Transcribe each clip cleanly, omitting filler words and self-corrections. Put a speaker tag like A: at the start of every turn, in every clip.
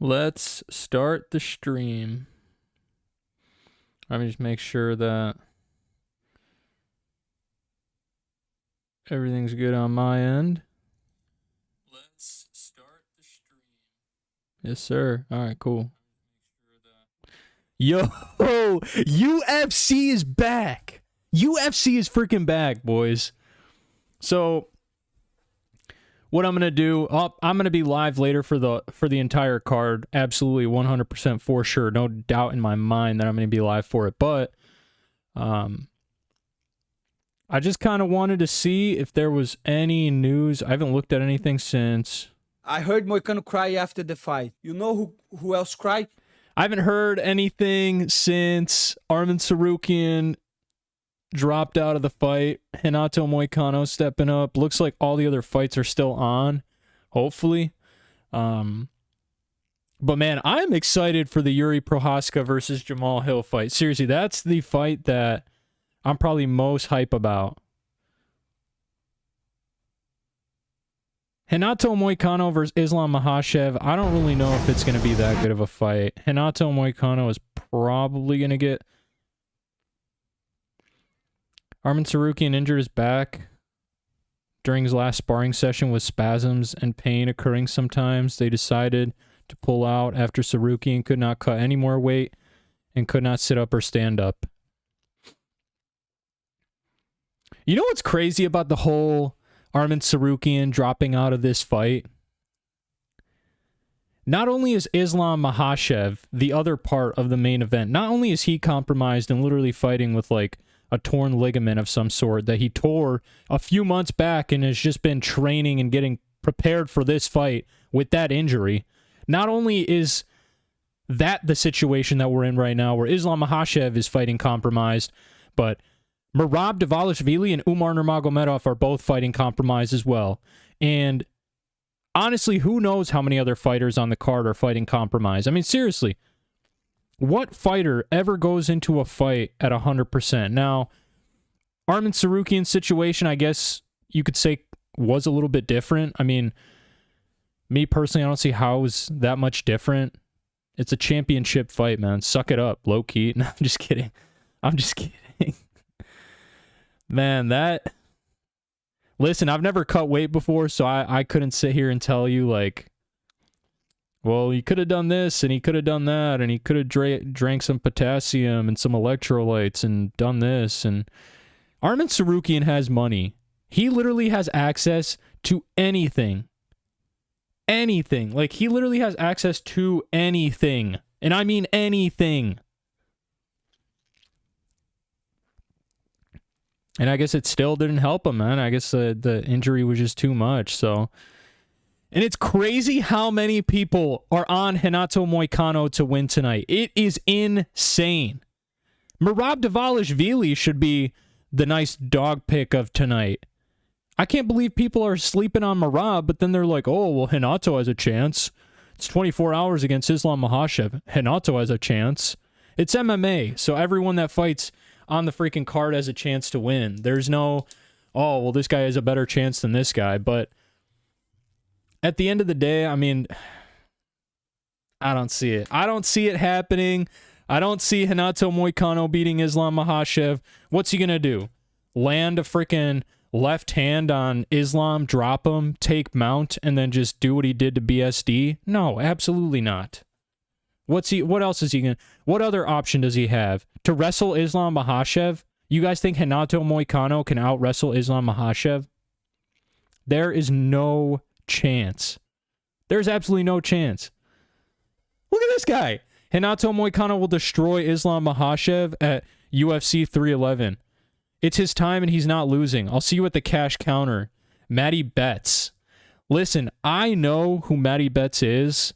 A: Let's start the stream. Let me just make sure that everything's good on my end. Let's start the stream. Yes, sir. All right, cool. Yo, UFC is back. UFC is freaking back, boys. So what I'm going to do, I'm going to be live later for the entire card. Absolutely 100% for sure. No doubt in my mind that I'm going to be live for it. But I just kind of wanted to see if there was any news. I haven't looked at anything since.
B: I heard Moicano cry after the fight. You know who else cried?
A: I haven't heard anything since Arman Tsarukyan dropped out of the fight. Renato Moicano stepping up. Looks like all the other fights are still on, hopefully. But man, I'm excited for the Jiri Prochazka versus Jamahal Hill fight. Seriously, that's the fight that I'm probably most hype about. Renato Moicano versus Islam Makhachev. I don't really know if it's going to be that good of a fight. Renato Moicano is probably going to get... Arman Tsarukyan injured his back during his last sparring session with spasms and pain occurring sometimes. They decided to pull out after Tsarukyan could not cut any more weight and could not sit up or stand up. You know what's crazy about the whole Arman Tsarukyan dropping out of this fight? Not only is Islam Makhachev the other part of the main event, not only is he compromised and literally fighting with like a torn ligament of some sort that he tore a few months back and has just been training and getting prepared for this fight with that injury. Not only is that the situation that we're in right now where Islam Makhachev is fighting compromised, but Merab and Umar Nurmagomedov are both fighting compromised as well. And honestly, who knows how many other fighters on the card are fighting compromised? I mean, seriously. What fighter ever goes into a fight at 100%? Now, Arman Tsarukyan's situation, I guess you could say, was a little bit different. I mean, me personally, I don't see how it was that much different. It's a championship fight, man. Suck it up, low key. No, I'm just kidding. I'm just kidding. Man, that... Listen, I've never cut weight before, so I couldn't sit here and tell you, like, well, he could have done this, and he could have done that, and he could have drank some potassium and some electrolytes and done this. And Arman Tsarukyan has money. He literally has access to anything. Anything. Like, he literally has access to anything. And I mean anything. And I guess it still didn't help him, man. I guess the injury was just too much, so... And it's crazy how many people are on Renato Moicano to win tonight. It is insane. Merab should be the nice dog pick of tonight. I can't believe people are sleeping on Merab, but then they're like, oh, well, Renato has a chance. It's 24 hours against Islam Makhachev. Renato has a chance. It's MMA, so everyone that fights on the freaking card has a chance to win. There's no, oh, well, this guy has a better chance than this guy, but... At the end of the day, I mean, I don't see it. I don't see it happening. I don't see Renato Moicano beating Islam Makhachev. What's he going to do? Land a freaking left hand on Islam, drop him, take mount, and then just do what he did to BSD? No, absolutely not. What else is he going to... What other option does he have? To wrestle Islam Makhachev? You guys think Renato Moicano can out-wrestle Islam Makhachev? There is no chance. There's absolutely no chance. Look at this guy. Renato Moicano will destroy Islam Makhachev at UFC 311. It's his time and he's not losing. I'll see you at the cash counter. Matty Betts. Listen, I know who Matty Betts is.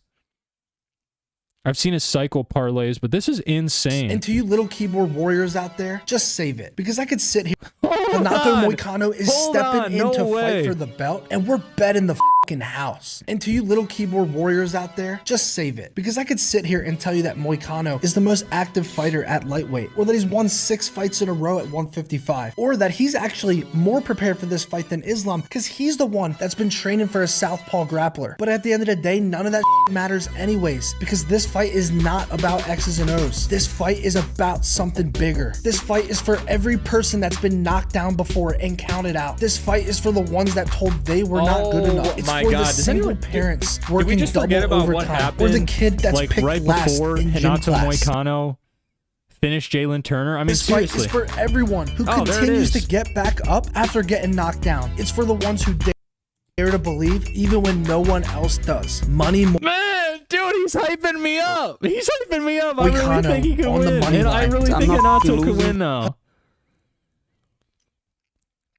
A: I've seen his cycle parlays, but this is insane.
C: And to you little keyboard warriors out there, just save it. Because I could sit here. Renato Moicano is stepping in to fight for the belt, and we're betting the fucking house. And to you little keyboard warriors out there, just save it. Because I could sit here and tell you that Moicano is the most active fighter at lightweight, or that he's won 6 fights in a row at 155, or that he's actually more prepared for this fight than Islam because he's the one that's been training for a southpaw grappler. But at the end of the day, none of that matters anyways, because this fight is not about X's and O's. This fight is about something bigger. This fight is for every person that's been knocked down before and counted out. This fight is for the ones that told they were not good enough. It's for the single parents working double overtime, or the kid that's
A: like
C: picked
A: right
C: last
A: before
C: in gym
A: Renato
C: class.
A: Moicano finished Jalen Turner. I mean,
C: This
A: seriously.
C: fight is for everyone who continues to get back up after getting knocked down. It's for the ones who dare to believe even when no one else does. Money.
A: Man, dude, he's hyping me up. He's hyping me up. I really
C: Moicano
A: think he can
C: on the
A: win.
C: money
A: And I
C: line.
A: really
B: I'm
A: think
B: not
A: Renato can
B: losing.
A: win now.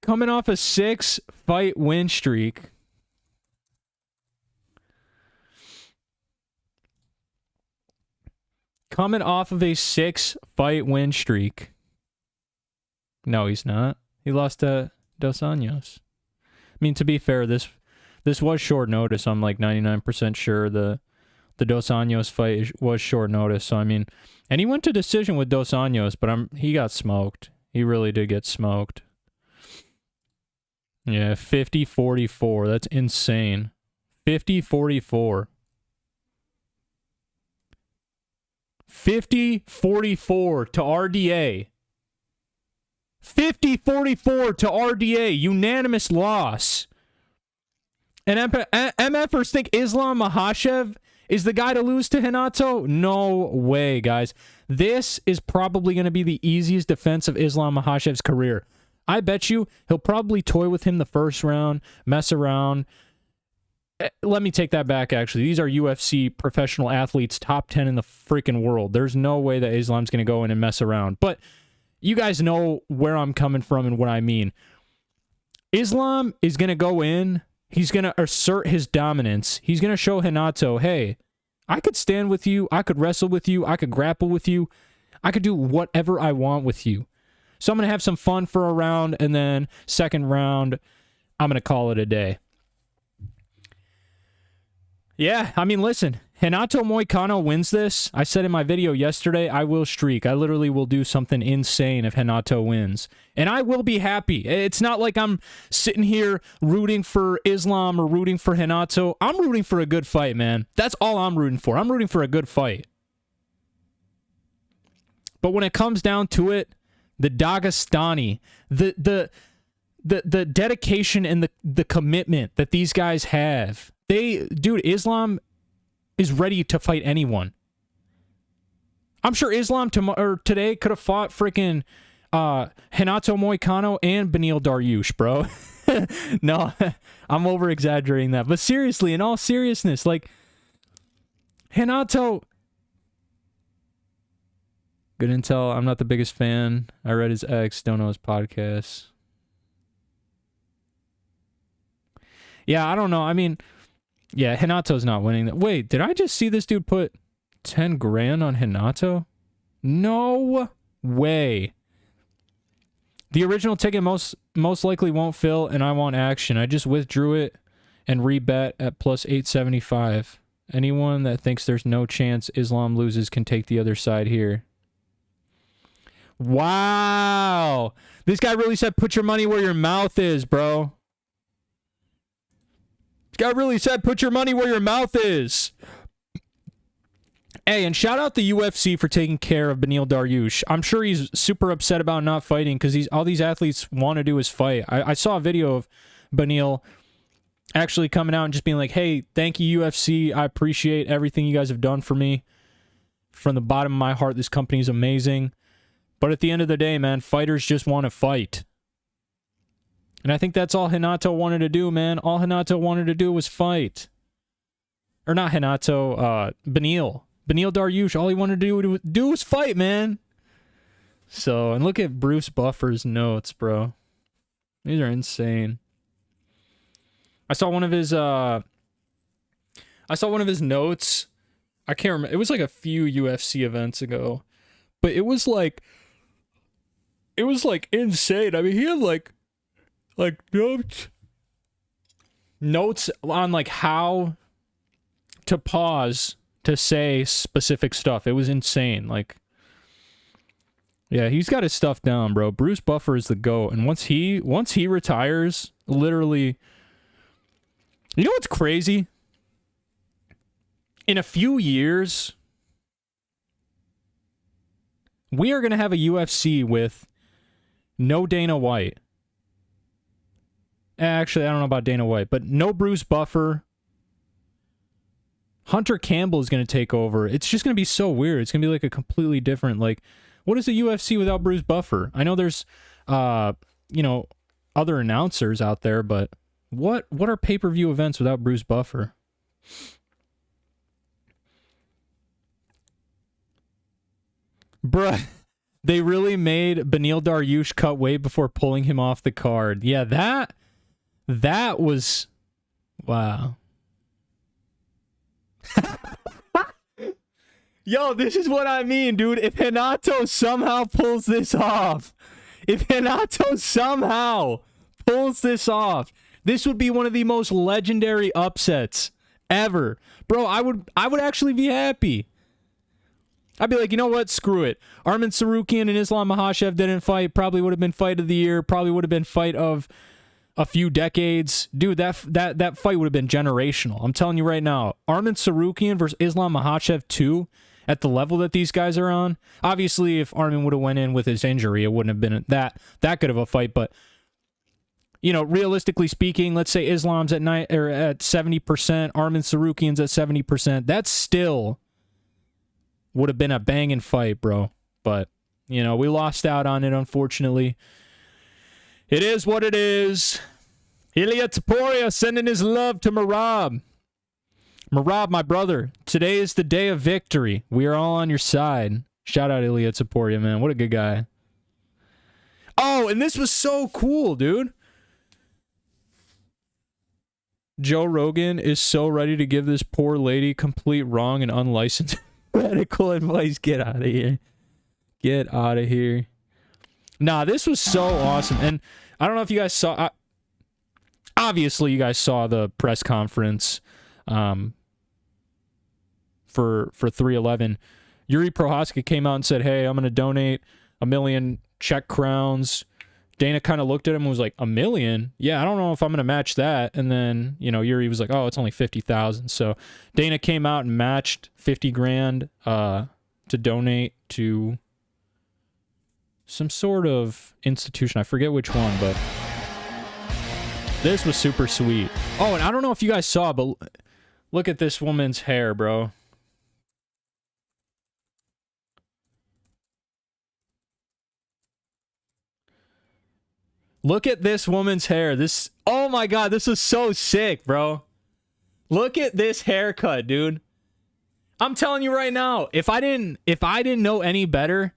A: Coming off a 6-fight win streak. Coming off of a 6-fight win streak. No, he's not. He lost to Dos Anjos. I mean, to be fair, this was short notice. I'm like 99% sure the Dos Anjos fight was short notice. So I mean, and he went to decision with Dos Anjos, but he got smoked. He really did get smoked. Yeah, 50-44. That's insane. 50-44. 50-44 to RDA. 50-44 to RDA. Unanimous loss. And MFers think Islam Makhachev is the guy to lose to Renato? No way, guys. This is probably going to be the easiest defense of Islam Makhachev's career. I bet you he'll probably toy with him the first round, mess around. Let me take that back, actually. These are UFC professional athletes, top 10 in the freaking world. There's no way that Islam's going to go in and mess around. But you guys know where I'm coming from and what I mean. Islam is going to go in. He's going to assert his dominance. He's going to show Renato, hey, I could stand with you. I could wrestle with you. I could grapple with you. I could do whatever I want with you. So I'm going to have some fun for a round, and then second round, I'm going to call it a day. Yeah, I mean, listen, Renato Moicano wins this. I said in my video yesterday, I will streak. I literally will do something insane if Renato wins. And I will be happy. It's not like I'm sitting here rooting for Islam or rooting for Renato. I'm rooting for a good fight, man. That's all I'm rooting for. I'm rooting for a good fight. But when it comes down to it, the Dagestani, the dedication and the commitment that these guys have, dude, Islam is ready to fight anyone. I'm sure Islam today could have fought freaking Renato Moicano and Beneil Dariush, bro. No, I'm over exaggerating that. But seriously, in all seriousness, like Renato. Good intel. I'm not the biggest fan. I read his ex. Don't know his podcast. Yeah, I don't know. I mean, yeah, Renato's not winning that. Wait, did I just see this dude put 10 grand on Renato? No way. The original ticket most likely won't fill, and I want action. I just withdrew it and rebet at plus 875. Anyone that thinks there's no chance Islam loses can take the other side here. Wow. This guy really said put your money where your mouth is, bro. This guy really said put your money where your mouth is. Hey, and shout out the UFC for taking care of Beneil Dariush. I'm sure he's super upset about not fighting because all these athletes want to do is fight. I saw a video of Beneil actually coming out and just being like, hey, thank you, UFC. I appreciate everything you guys have done for me. From the bottom of my heart, this company is amazing. But at the end of the day, man, fighters just want to fight. And I think that's all Renato wanted to do, man. All Renato wanted to do was fight. Or not Renato, Beneil. Beneil Dariush, all he wanted to do was fight, man. So, and look at Bruce Buffer's notes, bro. These are insane. I saw one of his notes. I can't remember. It was like a few UFC events ago, but it was like insane. I mean, he had like notes on like how to pause to say specific stuff. It was insane. Like, yeah, he's got his stuff down, bro. Bruce Buffer is the GOAT. And once he retires, literally, you know what's crazy? In a few years, we are going to have a UFC with no Dana White. Actually, I don't know about Dana White, but no Bruce Buffer. Hunter Campbell is going to take over. It's just going to be so weird. It's going to be like a completely different, like, what is the UFC without Bruce Buffer? I know there's, you know, other announcers out there, but what are pay-per-view events without Bruce Buffer? Bruh, they really made Beneil Dariush cut weight before pulling him off the card. Yeah, that was, wow. Yo, this is what I mean, dude. If Renato somehow pulls this off, this would be one of the most legendary upsets ever. Bro, I would actually be happy. I'd be like, you know what? Screw it. Arman Tsarukyan and Islam Makhachev didn't fight. Probably would have been fight of the year. Probably would have been fight of a few decades. Dude, that fight would have been generational. I'm telling you right now. Arman Tsarukyan versus Islam Makhachev 2 at the level that these guys are on. Obviously, if Arman would have went in with his injury, it wouldn't have been that good of a fight. But, you know, realistically speaking, let's say Islam's at 70%, Arman Tsarukyan's at 70%. That's still would have been a banging fight, bro. But, you know, we lost out on it, unfortunately. It is what it is. Ilia Topuria sending his love to Merab. Merab, my brother, today is the day of victory. We are all on your side. Shout out Ilia Topuria, man. What a good guy. Oh, and this was so cool, dude. Joe Rogan is so ready to give this poor lady complete wrong and unlicensed medical advice. Get out of here. Get out of here. Nah, this was so awesome. And I don't know if you guys saw... obviously, you guys saw the press conference for 311. Jiri Prochazka came out and said, hey, I'm going to donate 1 million Czech crowns. Dana kind of looked at him and was like, 1 million? Yeah, I don't know if I'm going to match that. And then, you know, Jiri was like, oh, it's only 50,000. So Dana came out and matched 50 grand to donate to some sort of institution. I forget which one, but this was super sweet. Oh, and I don't know if you guys saw, but look at this woman's hair, bro. Look at this woman's hair. This, oh my God, this is so sick, bro. Look at this haircut, dude. I'm telling you right now, if I didn't know any better,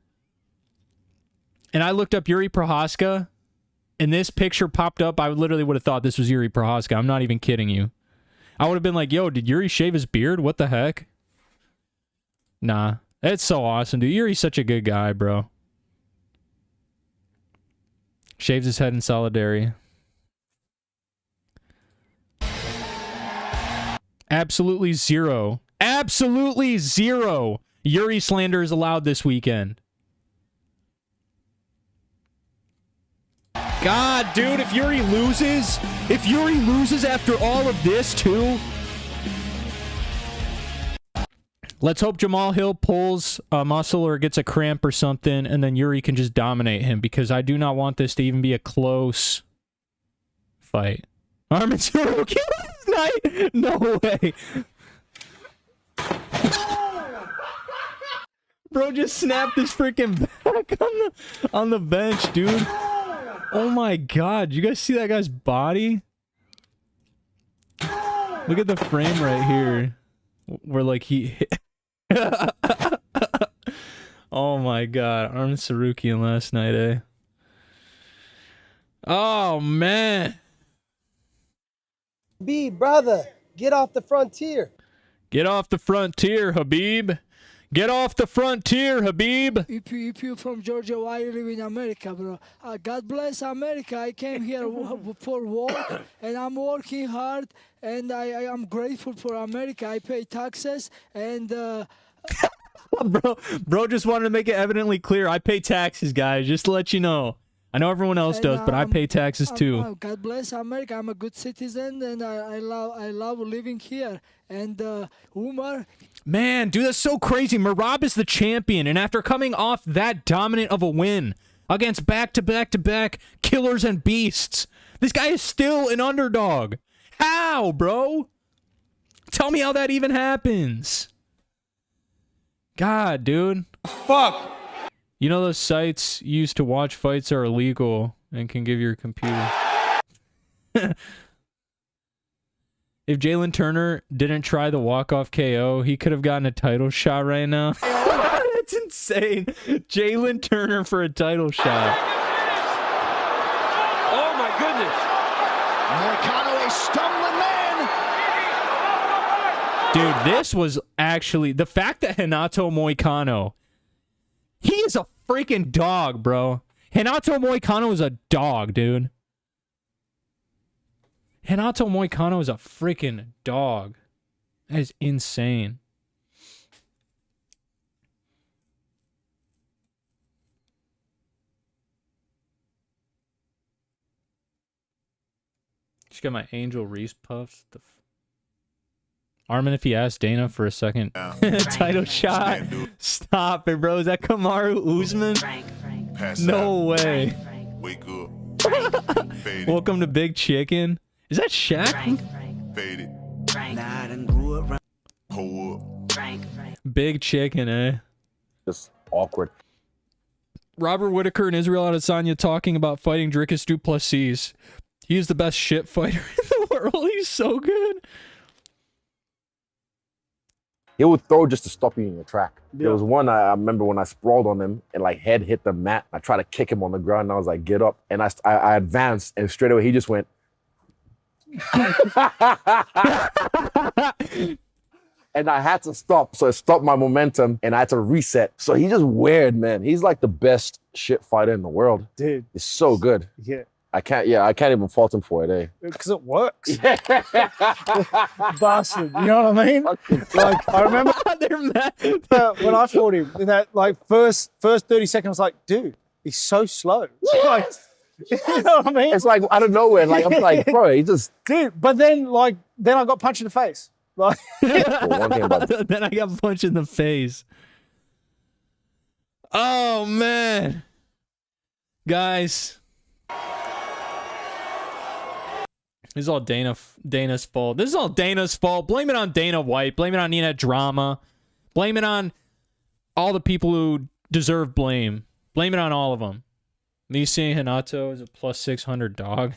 A: and I looked up Jiri Prochazka, and this picture popped up, I literally would have thought this was Jiri Prochazka. I'm not even kidding you. I would have been like, yo, did Jiri shave his beard? What the heck? Nah. It's so awesome, dude. Yuri's such a good guy, bro. Shaves his head in solidarity. Absolutely zero. Absolutely zero Yuri slander is allowed this weekend. God, dude, if Yuri loses after all of this, too. Let's hope Jamahal Hill pulls a muscle or gets a cramp or something, and then Yuri can just dominate him, because I do not want this to even be a close fight. Arman Tsarukyan, no way. Bro just snapped his freaking back on the bench, dude. Oh my God, you guys see that guy's body? Look at the frame right here, where like he. Oh my God, Arman Tsarukyan last night, eh? Oh man.
D: B, brother, get off the frontier.
A: Get off the frontier, Habib. Get off the frontier, Habib.
D: If you're from Georgia, why you live in America, bro? God bless America. I came here for work, and I'm working hard, and I am grateful for America. I pay taxes, and...
A: Bro just wanted to make it evidently clear. I pay taxes, guys, just to let you know. I know everyone else does, but I pay taxes too.
D: God bless America. I'm a good citizen, and I love living here. And Umar...
A: Man, dude, that's so crazy. Merab is the champion, and after coming off that dominant of a win against back-to-back-to-back killers and beasts, this guy is still an underdog. How, bro? Tell me how that even happens. God, dude.
B: Fuck.
A: You know those sites used to watch fights are illegal and can give your computer... If Jalen Turner didn't try the walk-off KO, he could have gotten a title shot right now. That's insane. Jalen Turner for a title shot.
E: Oh, my goodness.
F: Moicano, a stumbling man.
A: Dude, this was actually... The fact that Renato Moicano... He is a freaking dog, bro. Renato Moicano is a dog, dude. Renato Moicano is a freaking dog. That is insane. Just got my Angel Reese puffs. Armin, if he asked Dana for a second title shot, stop it, bro. Is that Kamaru Usman? No way.
G: Wake up.
A: Welcome to Big Chicken. Is that Shaq?
G: Faded.
A: Big Chicken, eh?
H: Just awkward.
A: Robert Whitaker and Israel Adesanya talking about fighting Dricus du Plessis. He's the best shit fighter in the world. He's so good.
H: He would throw just to stop you in your track. Yeah. There was one I remember when I sprawled on him and like head hit the mat. I tried to kick him on the ground and I was like, get up. And I advanced and straight away he just went. And I had to stop. So it stopped my momentum and I had to reset. So he's just weird, man. He's like the best shit fighter in the world.
I: Dude.
H: He's so good.
I: Yeah.
H: I can't even fault him for it, eh?
I: Because it works. Bastard. You know what I mean? Like, I remember when I fought him, in that like first 30 seconds, I was like, dude, he's so slow. Like, you know what I mean?
H: It's like out of nowhere. Like I'm like, bro, he just...
I: Dude, but then I got punched in the face. Like,
A: then I got punched in the face. Oh, man. Guys... This is all Dana's fault. This is all Dana's fault. Blame it on Dana White. Blame it on Nina Drama. Blame it on all the people who deserve blame. Blame it on all of them. Me seeing Renato is a plus 600 dog.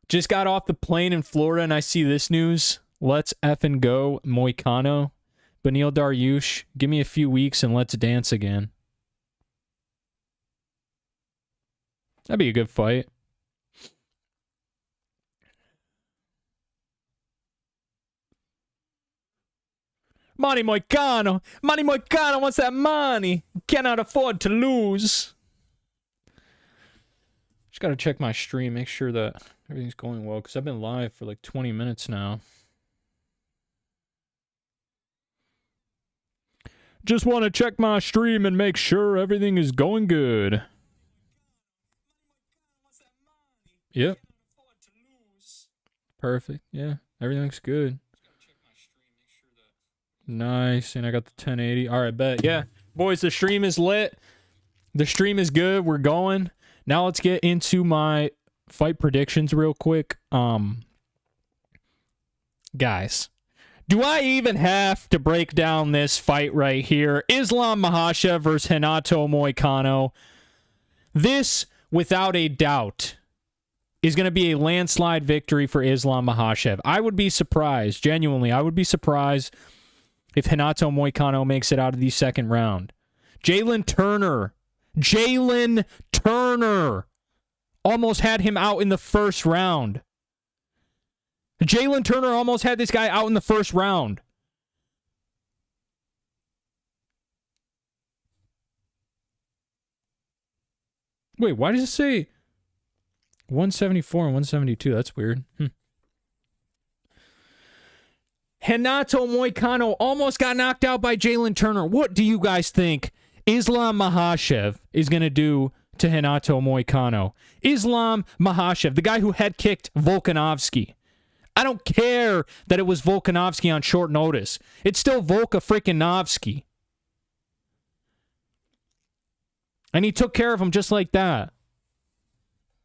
A: Just got off the plane in Florida and I see this news. Let's effing go, Moicano. Beneil Dariush, give me a few weeks and let's dance again. That'd be a good fight. Manny Moicano wants that money. Cannot afford to lose. Just gotta check my stream, make sure that everything's going well, because I've been live for like 20 minutes now. Just want to check my stream and make sure everything is going good. Yep. Perfect. Yeah, everything looks good. Nice, and I got the 1080. All right, bet. Yeah, boys, the stream is lit. The stream is good. We're going. Now let's get into my fight predictions real quick. Guys, do I even have to break down this fight right here? Islam Makhachev versus Renato Moicano. This, without a doubt, is going to be a landslide victory for Islam Makhachev. I would be surprised, genuinely, I would be surprised if Renato Moicano makes it out of the second round. Jalen Turner almost had him out in the first round. Jalen Turner almost had this guy out in the first round. Wait, why does it say 174 and 172? That's weird. Renato Moicano almost got knocked out by Jalen Turner. What do you guys think Islam Makhachev is going to do to Renato Moicano? Islam Makhachev, the guy who head kicked Volkanovski. I don't care that it was Volkanovski on short notice. It's still Volka-freaking-Novski. And he took care of him just like that.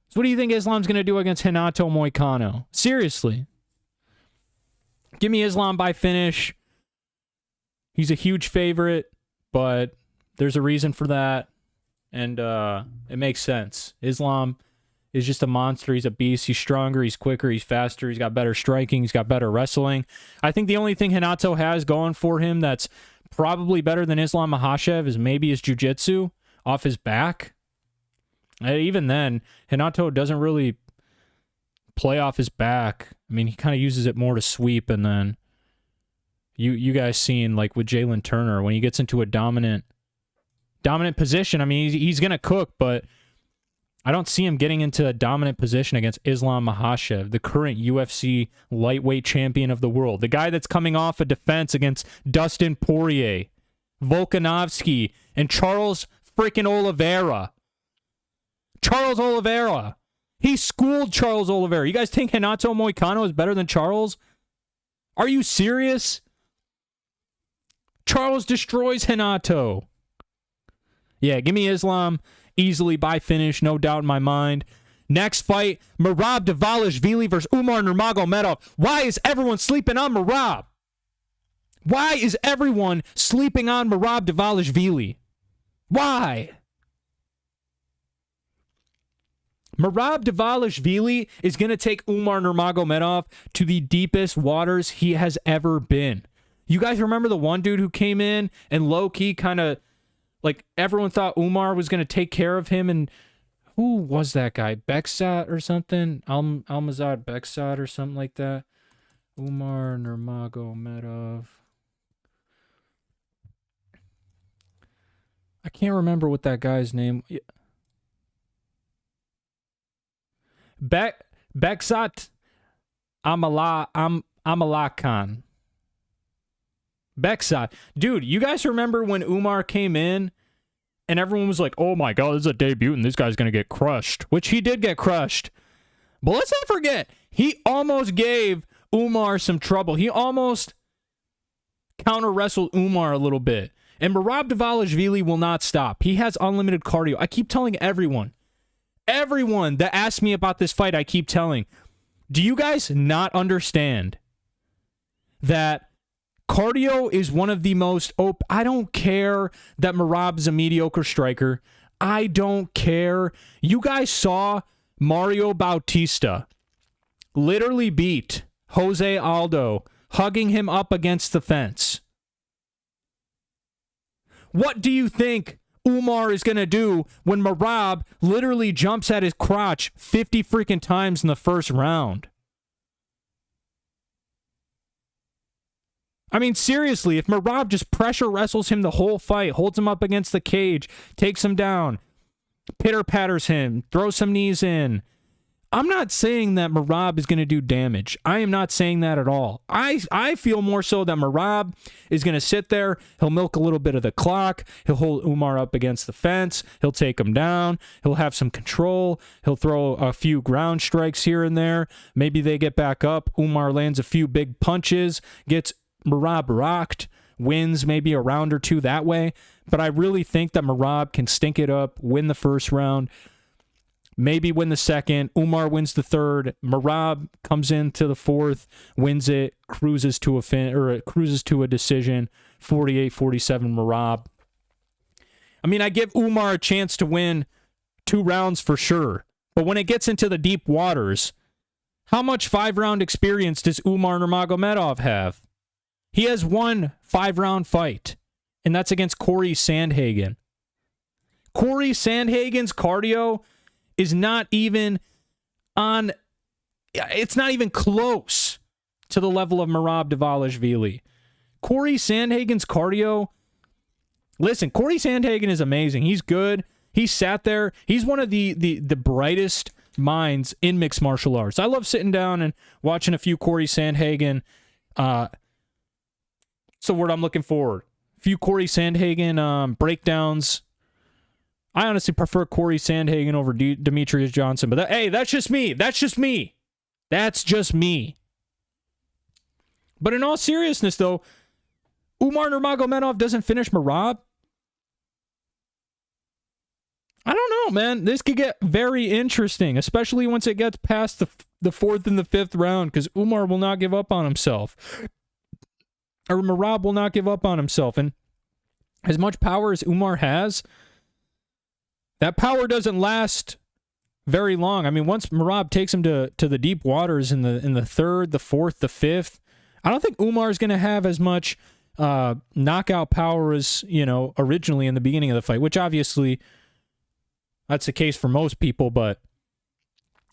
A: So what do you think Islam's going to do against Renato Moicano? Seriously. Give me Islam by finish. He's a huge favorite, but there's a reason for that. And it makes sense. Islam is just a monster. He's a beast. He's stronger. He's quicker. He's faster. He's got better striking. He's got better wrestling. I think the only thing Renato has going for him that's probably better than Islam Makhachev is maybe his jiu-jitsu off his back. Even then, Renato doesn't really play off his back. I mean, he kind of uses it more to sweep, and then you guys seen, like with Jalen Turner, when he gets into a dominant position, I mean, he's going to cook, but I don't see him getting into a dominant position against Islam Makhachev, the current UFC lightweight champion of the world, the guy that's coming off a defense against Dustin Poirier, Volkanovski, and Charles freaking Oliveira. Charles Oliveira. He schooled Charles Oliveira. You guys think Renato Moicano is better than Charles? Are you serious? Charles destroys Renato. Yeah, give me Islam easily by finish, no doubt in my mind. Next fight, Merab Dvalishvili versus Umar Nurmagomedov. Why is everyone sleeping on Merab? Why is everyone sleeping on Merab Dvalishvili? Why? Merab Dvalishvili is going to take Umar Nurmagomedov to the deepest waters he has ever been. You guys remember the one dude who came in and low-key kind of, like, everyone thought Umar was going to take care of him, and who was that guy? Beksat or something? Almazad Beksat or something like that? Umar Nurmagomedov. I can't remember what that guy's name. Beksat Amalakan. Beksat. Dude, you guys remember when Umar came in and everyone was like, oh my God, this is a debut and this guy's going to get crushed, which he did get crushed. But let's not forget, he almost gave Umar some trouble. He almost counter-wrestled Umar a little bit. And Merab Dvalishvili will not stop. He has unlimited cardio. I keep telling everyone that asks me about this fight, I keep telling, do you guys not understand that cardio is one of the most I don't care that Merab's a mediocre striker. I don't care. You guys saw Mario Bautista literally beat Jose Aldo, hugging him up against the fence. What do you think Umar is going to do when Merab literally jumps at his crotch 50 freaking times in the first round? I mean, seriously, if Merab just pressure wrestles him the whole fight, holds him up against the cage, takes him down, pitter-patters him, throws some knees in, I'm not saying that Merab is going to do damage. I am not saying that at all. I feel more so that Merab is going to sit there. He'll milk a little bit of the clock. He'll hold Umar up against the fence. He'll take him down. He'll have some control. He'll throw a few ground strikes here and there. Maybe they get back up. Umar lands a few big punches, gets Merab rocked, wins maybe a round or two that way. But I really think that Merab can stink it up, win the first round, maybe win the second. Umar wins the third. Merab comes into the fourth, wins it, cruises to a decision. 48-47 Merab. I mean, I give Umar a chance to win 2 rounds for sure. But when it gets into the deep waters, how much 5-round experience does Umar Nurmagomedov have? He has one 5-round fight, and that's against Corey Sandhagen. Corey Sandhagen's cardio is not even on, it's not even close to the level of Merab Dvalishvili. Corey Sandhagen's cardio. Listen, Corey Sandhagen is amazing. He's good. He sat there. He's one of the brightest minds in mixed martial arts. I love sitting down and watching a few Corey Sandhagen. It's the word I'm looking for. A few Corey Sandhagen breakdowns. I honestly prefer Corey Sandhagen over Demetrius Johnson, but hey, that's just me. That's just me. That's just me. But in all seriousness, though, Umar Nurmagomedov doesn't finish Merab. I don't know, man. This could get very interesting, especially once it gets past the fourth and the fifth round, because Umar will not give up on himself. Or Merab will not give up on himself. And as much power as Umar has, that power doesn't last very long. I mean, once Merab takes him to the deep waters in the third, the fourth, the fifth, I don't think Umar is going to have as much knockout power as, originally in the beginning of the fight, which obviously that's the case for most people, but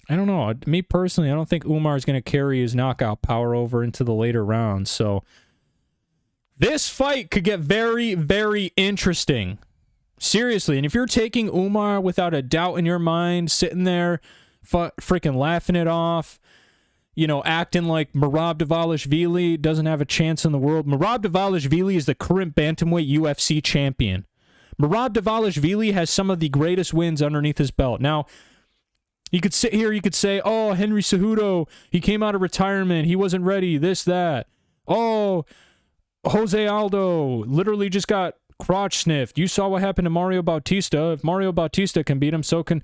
A: I don't know. Me personally, I don't think Umar is going to carry his knockout power over into the later rounds. So this fight could get very, very interesting. Seriously, and if you're taking Umar without a doubt in your mind, sitting there freaking laughing it off, acting like Merab Dvalishvili doesn't have a chance in the world. Merab Dvalishvili is the current bantamweight UFC champion. Merab Dvalishvili has some of the greatest wins underneath his belt. Now, you could sit here, you could say, oh, Henry Cejudo, he came out of retirement, he wasn't ready, this, that. Oh, Jose Aldo literally just got crotch sniffed. You saw what happened to Mario Bautista. If Mario Bautista can beat him, so can...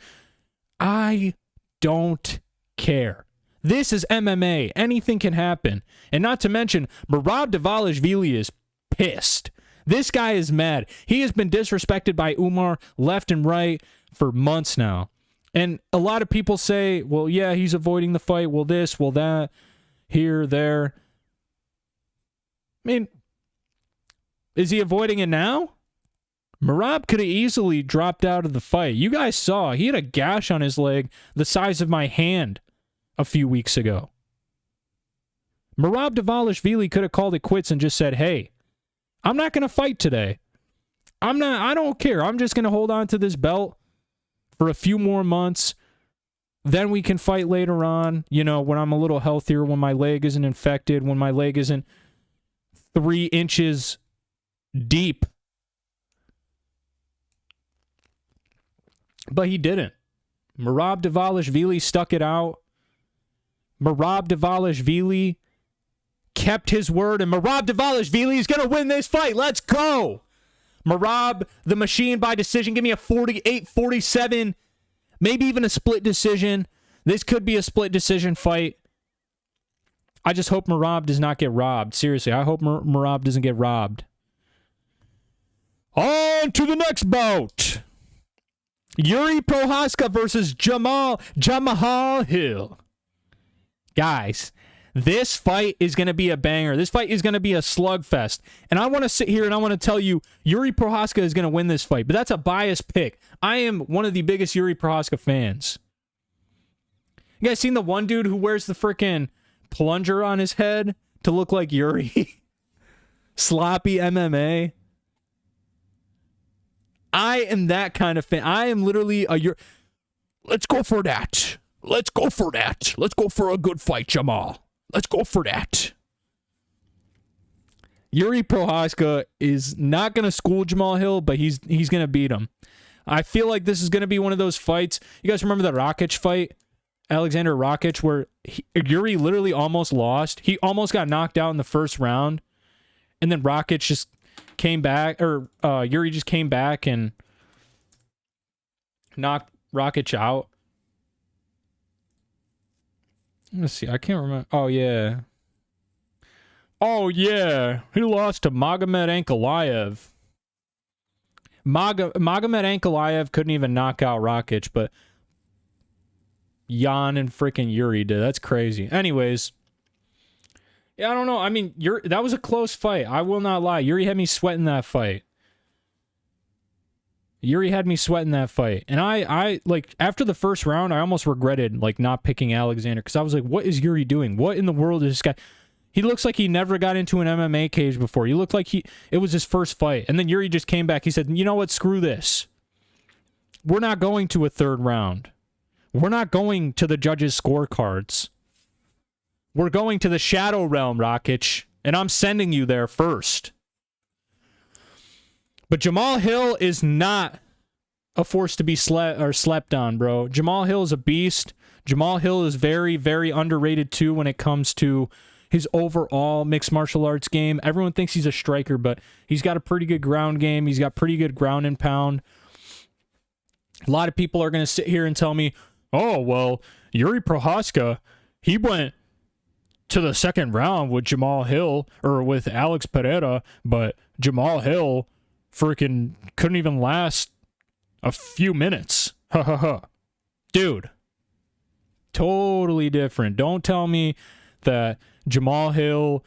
A: I don't care. This is MMA. Anything can happen. And not to mention, Merab Dvalishvili is pissed. This guy is mad. He has been disrespected by Umar left and right for months now. And a lot of people say, well, yeah, he's avoiding the fight. Well, this, well, that, here, there. I mean, is he avoiding it now? Merab could have easily dropped out of the fight. You guys saw, he had a gash on his leg the size of my hand a few weeks ago. Merab Dvalishvili could have called it quits and just said, hey, I'm not going to fight today. I don't care. I'm just going to hold on to this belt for a few more months. Then we can fight later on, when I'm a little healthier, when my leg isn't infected, when my leg isn't 3 inches deep. But he didn't. Merab Dvalishvili stuck it out. Merab Dvalishvili kept his word, and Merab Dvalishvili is going to win this fight. Let's go. Merab, the machine by decision. Give me a 48-47, maybe even a split decision. This could be a split decision fight. I just hope Merab does not get robbed. Seriously, I hope Merab doesn't get robbed. On to the next bout. Jiri Prochazka versus Jamahal Hill. Guys, this fight is going to be a banger. This fight is going to be a slugfest. And I want to sit here and I want to tell you, Jiri Prochazka is going to win this fight. But that's a biased pick. I am one of the biggest Jiri Prochazka fans. You guys seen the one dude who wears the freaking plunger on his head to look like Jiri? Sloppy MMA. I am that kind of fan. I am literally a Jiri. Let's go for that. Let's go for that. Let's go for a good fight, Jamal. Let's go for that. Jiri Prochazka is not going to school Jamahal Hill, but he's going to beat him. I feel like this is going to be one of those fights. You guys remember the Rakic fight? Alexander Rakic, where Jiri literally almost lost. He almost got knocked out in the first round. And then Rakic just came back, or Jiri just came back and knocked Rakic out. Let's see. I can't remember. Oh, yeah. Oh, yeah. He lost to Magomed Ankalaev. Magomed Ankalaev couldn't even knock out Rakic, but Jan and freaking Jiri did. That's crazy. Anyways. Yeah, I don't know. I mean, that was a close fight. I will not lie. Jiri had me sweating that fight. Jiri had me sweating that fight. And I like, after the first round, I almost regretted, like, not picking Alexander. Because I was like, what is Jiri doing? What in the world is this guy? He looks like he never got into an MMA cage before. He looked like it was his first fight. And then Jiri just came back. He said, you know what? Screw this. We're not going to a third round. We're not going to the judges' scorecards. We're going to the Shadow Realm, Rakic. And I'm sending you there first. But Jamahal Hill is not a force to be slept on, bro. Jamahal Hill is a beast. Jamahal Hill is very, very underrated, too, when it comes to his overall mixed martial arts game. Everyone thinks he's a striker, but he's got a pretty good ground game. He's got pretty good ground and pound. A lot of people are going to sit here and tell me, oh, well, Jiri Prochazka, he went to the second round with Jamahal Hill, or with Alex Pereira, but Jamahal Hill freaking couldn't even last a few minutes. Ha ha ha. Dude. Totally different. Don't tell me that Jamahal Hill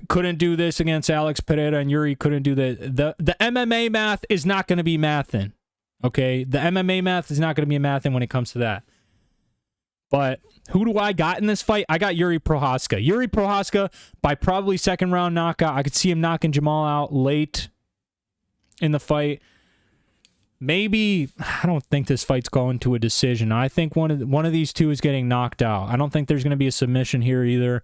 A: couldn't do this against Alex Pereira and Jiri couldn't do that. The MMA math is not going to be mathin'. Okay? The MMA math is not going to be mathin' when it comes to that. But who do I got in this fight? I got Jiri Prochazka. Jiri Prochazka, by probably second round knockout. I could see him knocking Jamahal out late in the fight. Maybe, I don't think this fight's going to a decision. I think one of these two is getting knocked out. I don't think there's going to be a submission here either.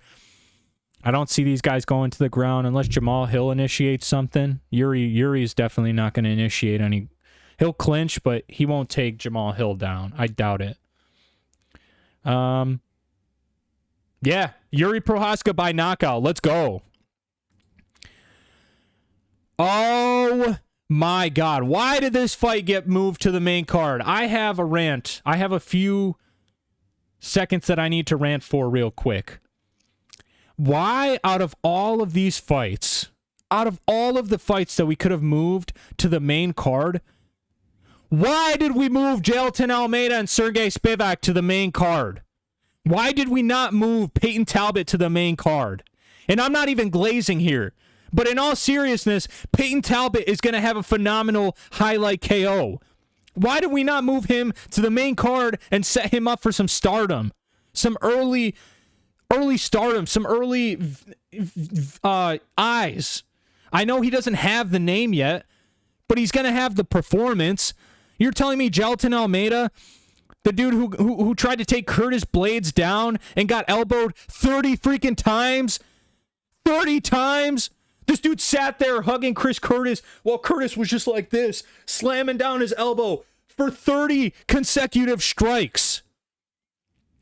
A: I don't see these guys going to the ground unless Jamahal Hill initiates something. Jiri is definitely not going to initiate any. He'll clinch, but he won't take Jamahal Hill down. I doubt it. Yeah, Jiri Prochazka by knockout. Let's go. Oh my God. Why did this fight get moved to the main card? I have a rant. I have a few seconds that I need to rant for real quick. Why, out of all of these fights, out of all of the fights that we could have moved to the main card, why did we move Jailton Almeida and Sergey Spivak to the main card? Why did we not move Peyton Talbot to the main card? And I'm not even glazing here. But in all seriousness, Peyton Talbot is going to have a phenomenal highlight KO. Why did we not move him to the main card and set him up for some stardom? Some early stardom, some early eyes. I know he doesn't have the name yet, but he's going to have the performance. You're telling me Jailton Almeida, the dude who tried to take Curtis Blades down and got elbowed 30 freaking times? 30 times? This dude sat there hugging Chris Curtis while Curtis was just like this, slamming down his elbow for 30 consecutive strikes.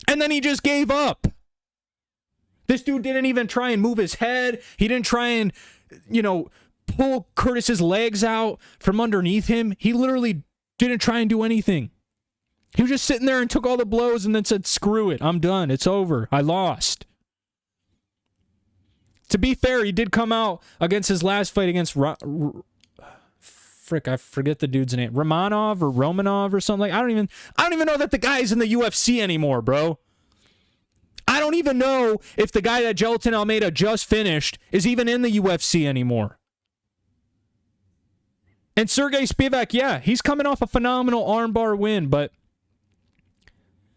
A: And then he just gave up. This dude didn't even try and move his head. He didn't try and, pull Curtis's legs out from underneath him. He literally didn't try and do anything. He was just sitting there and took all the blows and then said, screw it, I'm done. It's over. I lost. To be fair, he did come out against his last fight against I forget the dude's name. Romanov or something like. I don't even know that the guy's in the UFC anymore, bro. I don't even know if the guy that Jailton Almeida just finished is even in the UFC anymore. And Sergey Spivak, yeah, he's coming off a phenomenal armbar win, but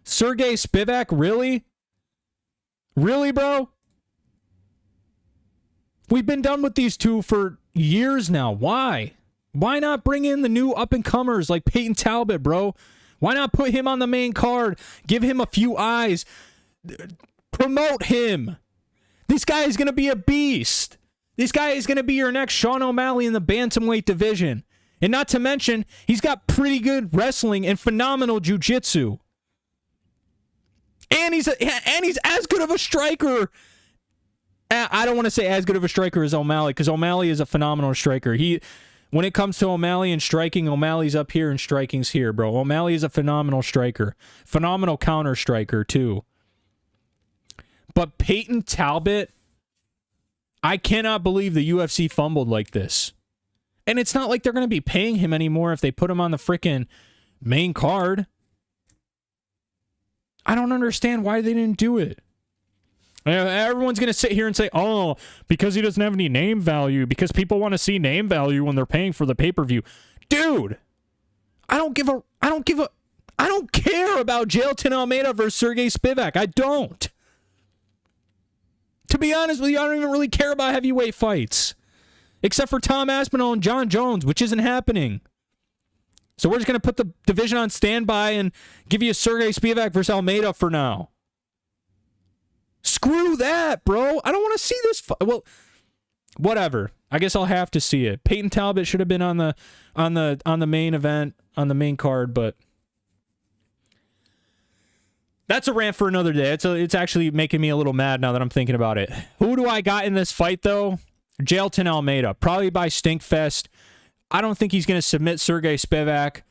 A: Sergey Spivak, really? Really, bro? We've been done with these two for years now. Why? Why not bring in the new up-and-comers like Peyton Talbot, bro? Why not put him on the main card? Give him a few eyes. Promote him. This guy is going to be a beast. This guy is going to be your next Sean O'Malley in the bantamweight division. And not to mention, he's got pretty good wrestling and phenomenal jiu-jitsu. And he's as good of a striker. I don't want to say as good of a striker as O'Malley, because O'Malley is a phenomenal striker. When it comes to O'Malley and striking, O'Malley's up here and striking's here, bro. O'Malley is a phenomenal striker. Phenomenal counter striker, too. But Peyton Talbot, I cannot believe the UFC fumbled like this. And it's not like they're going to be paying him anymore if they put him on the frickin' main card. I don't understand why they didn't do it. Everyone's going to sit here and say, oh, because he doesn't have any name value, because people want to see name value when they're paying for the pay-per-view. Dude, I don't care about Jailton Almeida versus Sergey Spivak. I don't. To be honest with you, I don't even really care about heavyweight fights. Except for Tom Aspinall and John Jones, which isn't happening. So we're just going to put the division on standby and give you a Sergey Spivak versus Almeida for now. Screw that, bro. I don't want to see this fight. Well, whatever. I guess I'll have to see it. Peyton Talbot should have been on the main event, on the main card, but that's a rant for another day. It's actually making me a little mad now that I'm thinking about it. Who do I got in this fight, though? Jailton Almeida, probably by Stinkfest. I don't think he's going to submit Sergey Spivak.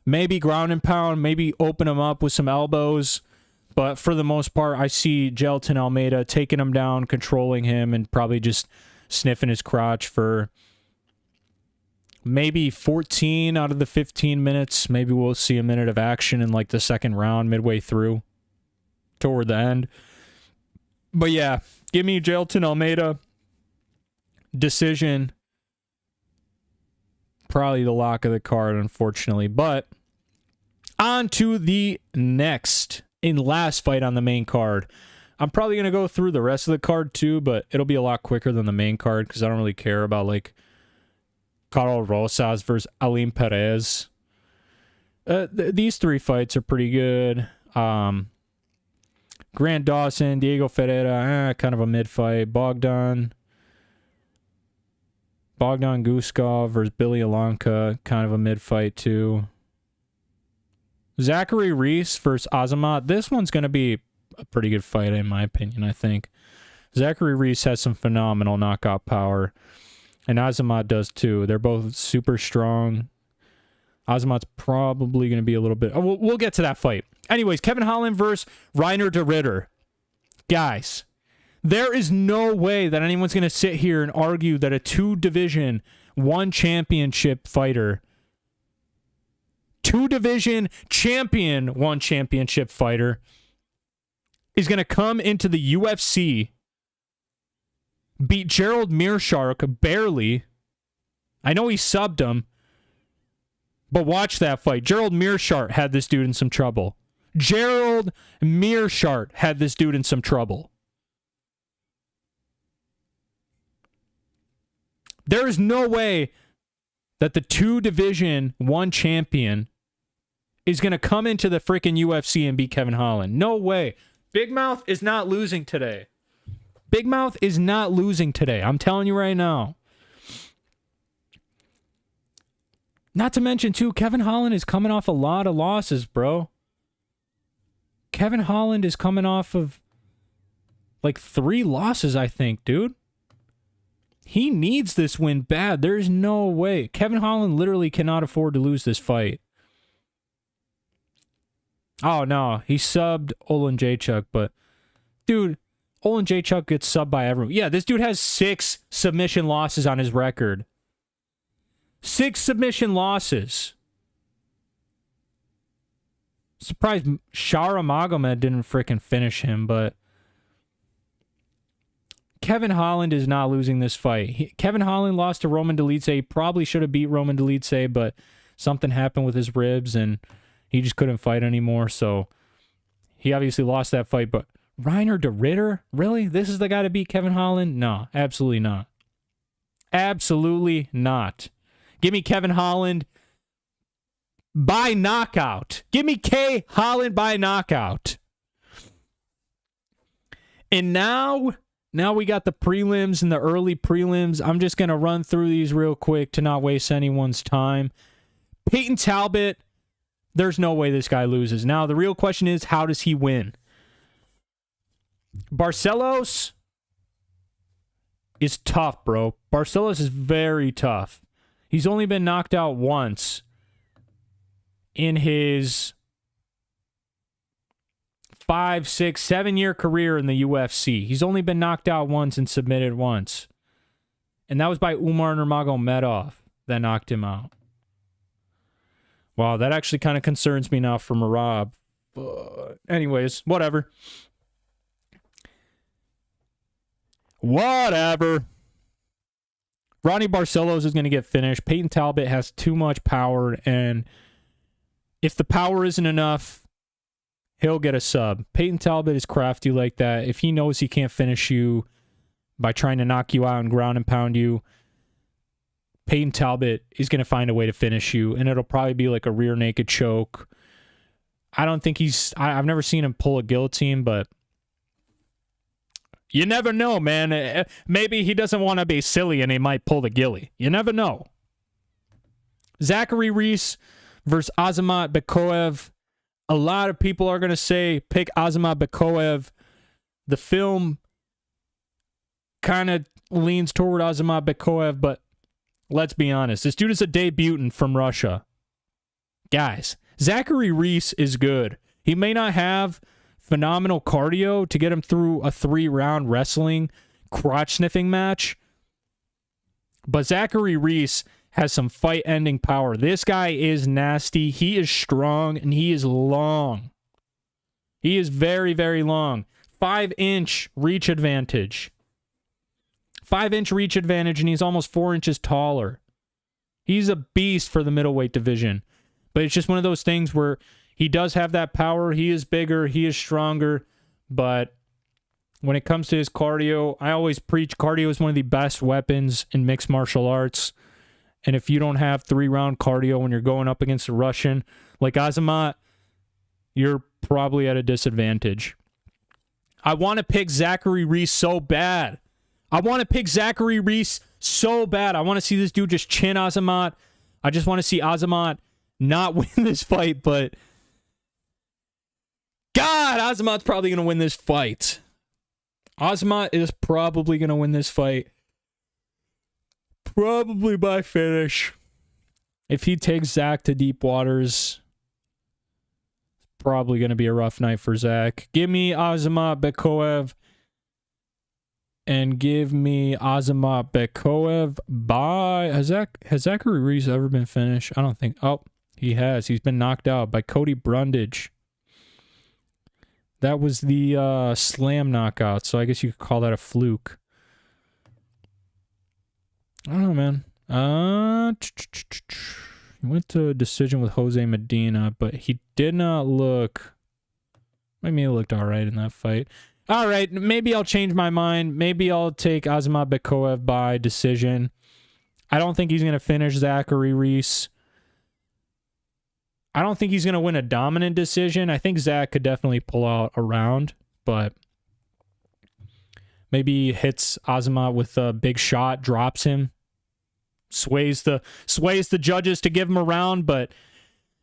A: Maybe ground and pound, maybe open him up with some elbows. But for the most part, I see Jailton Almeida taking him down, controlling him, and probably just sniffing his crotch for maybe 14 out of the 15 minutes. Maybe we'll see a minute of action in like the second round, midway through, toward the end. But yeah, give me Jailton Almeida. Decision. Probably the lock of the card, unfortunately. But on to the next and last fight on the main card. I'm probably going to go through the rest of the card too, but it'll be a lot quicker than the main card because I don't really care about like Carl Rosas versus Alim Perez. These three fights are pretty good. Grant Dawson, Diego Ferreira, kind of a mid fight. Bogdan Guskov versus Billy Alanka, kind of a mid fight too. Zachary Reese versus Azamat. This one's going to be a pretty good fight in my opinion, I think. Zachary Reese has some phenomenal knockout power, and Azamat does too. They're both super strong. Azamat's probably going to be a little bit... Oh, we'll get to that fight. Anyways, Kevin Holland versus Reiner de Ritter. Guys, there is no way that anyone's going to sit here and argue that a two-division, one championship fighter, two-division champion, one championship fighter, is going to come into the UFC, beat Gerald Meerschaert barely. I know he subbed him, but watch that fight. Gerald Meerschaert had this dude in some trouble. Gerald Meerschaert had this dude in some trouble. There is no way that the two-division, one champion is going to come into the freaking UFC and beat Kevin Holland. No way. Big Mouth is not losing today. Big Mouth is not losing today. I'm telling you right now. Not to mention, too, Kevin Holland is coming off a lot of losses, bro. Kevin Holland is coming off of like 3 losses, I think, dude. He needs this win bad. There's no way. Kevin Holland literally cannot afford to lose this fight. Oh, no. He subbed Olin Jacek, but dude, Olin Jacek gets subbed by everyone. Yeah, this dude has 6 submission losses on his record. 6 submission losses. Surprised Shara Magomed didn't freaking finish him, but Kevin Holland is not losing this fight. Kevin Holland lost to Roman Dolidze. He probably should have beat Roman Dolidze, but something happened with his ribs and he just couldn't fight anymore, so he obviously lost that fight. But Reiner de Ritter? Really? This is the guy to beat Kevin Holland? No, absolutely not. Absolutely not. Give me Kevin Holland by knockout. Give me K. Holland by knockout. And now we got the prelims and the early prelims. I'm just going to run through these real quick to not waste anyone's time. Peyton Talbot, there's no way this guy loses. Now, the real question is, how does he win? Barcelos is tough, bro. Barcelos is very tough. He's only been knocked out once in his 5, 6, 7-year career in the UFC. He's only been knocked out once and submitted once. And that was by Umar Nurmagomedov that knocked him out. Wow, that actually kind of concerns me now for Merab. But anyways, whatever. Whatever. Ronnie Barcelos is going to get finished. Peyton Talbot has too much power, and if the power isn't enough, he'll get a sub. Peyton Talbot is crafty like that. If he knows he can't finish you, by trying to knock you out and ground and pound you. Peyton Talbot is going to find a way to finish you, and it'll probably be like a rear naked choke. I don't think I've never seen him pull a guillotine, but you never know, man. Maybe he doesn't want to be silly and he might pull the gilly. You never know. Zachary Reese versus Azamat Bekaev. A lot of people are going to say pick Azamat Bekaev. The film kind of leans toward Azamat Bekaev, but let's be honest. This dude is a debutant from Russia. Guys, Zachary Reese is good. He may not have phenomenal cardio to get him through a 3-round wrestling crotch-sniffing match, but Zachary Reese has some fight-ending power. This guy is nasty. He is strong, and he is long. He is very, very long. 5-inch reach advantage. 5-inch reach advantage, and he's almost 4 inches taller. He's a beast for the middleweight division. But it's just one of those things where he does have that power. He is bigger. He is stronger. But when it comes to his cardio, I always preach cardio is one of the best weapons in mixed martial arts. And if you don't have 3-round cardio when you're going up against a Russian like Azamat, you're probably at a disadvantage. I want to pick Zachary Reese so bad. I want to pick Zachary Reese so bad. I want to see this dude just chin Azamat. I just want to see Azamat not win this fight, but God, Azamat's probably going to win this fight. Azamat is probably going to win this fight. Probably by finish. If he takes Zach to deep waters, it's probably going to be a rough night for Zach. Give me Azamat Bekaev. And give me Azamat Bekaev by... Has Zachary Reese ever been finished? I don't think... Oh, he has. He's been knocked out by Cody Brundage. That was the slam knockout, so I guess you could call that a fluke. I don't know, man. He went to a decision with Jose Medina, but he did not look... Maybe he looked all right in that fight. All right, maybe I'll change my mind. Maybe I'll take Azamat Bekaev by decision. I don't think he's going to finish Zachary Reese. I don't think he's going to win a dominant decision. I think Zach could definitely pull out a round, but maybe he hits Azamat with a big shot, drops him, sways the judges to give him a round, but